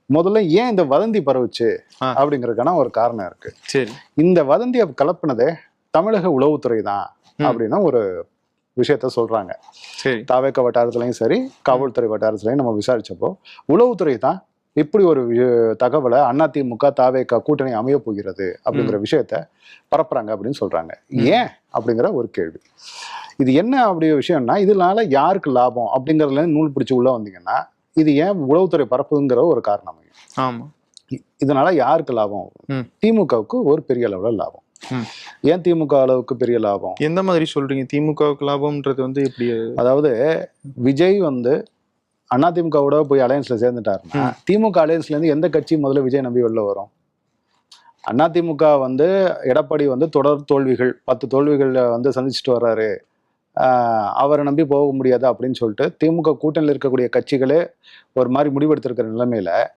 முதல்ல ஏன் இந்த வதந்தி பரவுச்சு அப்படிங்கறதுக்கான ஒரு காரணம் இருக்கு. சரி. இந்த வதந்தியை கலப்பினதே தமிழக உளவுத்துறை தான் அப்படின்னு ஒரு விஷயத்த சொல்றாங்க. சரி. தாவேக வட்டாரத்துலயும் சரி, காவல்துறை வட்டாரத்துலயும் நம்ம விசாரிச்சப்போ உளவுத்துறை தான் இப்படி ஒரு தகவலை அதிமுக தாவேக கூட்டணி அமைய போகிறது அப்படிங்கிற விஷயத்த பரப்புறாங்க அப்படின்னு சொல்றாங்க. ஏன் அப்படிங்கிற ஒரு கேள்வி. இது என்ன அப்படி விஷயம்னா, இதனால யாருக்கு லாபம் அப்படிங்கறதுல நூல் பிடிச்சு உள்ள வந்தீங்கன்னா, இது ஏன் உளவுத்துறை பரப்புங்கிற ஒரு காரணம். ஆமா. இதனால யாருக்கு லாபம்? திமுகவுக்கு ஒரு பெரிய அளவுல லாபம். ஏன் திமுக அளவுக்கு பெரிய லாபம்? எந்த மாதிரி சொல்றீங்க? திமுகவுக்கு லாபம்ன்றது வந்து எப்படி? அதாவது விஜய் வந்து அதிமுகவோட போய் அலையன்ஸ்ல சேர்ந்துட்டாருன்னா, திமுக அலையன்ஸ்ல இருந்து எந்த கட்சி முதல்ல விஜய் நம்பி வெளில வரும்? அதிமுக வந்து எடப்பாடி வந்து தொடர் தோல்விகள் 10 தோல்விகள் வந்து சந்திச்சுட்டு வர்றாரு, அவரை நம்பி போக முடியாது அப்படின்னு சொல்லிட்டு திமுக கூட்டணியில் இருக்கக்கூடிய கட்சிகளே ஒரு மாதிரி முடிவெடுத்திருக்கிற நிலைமையில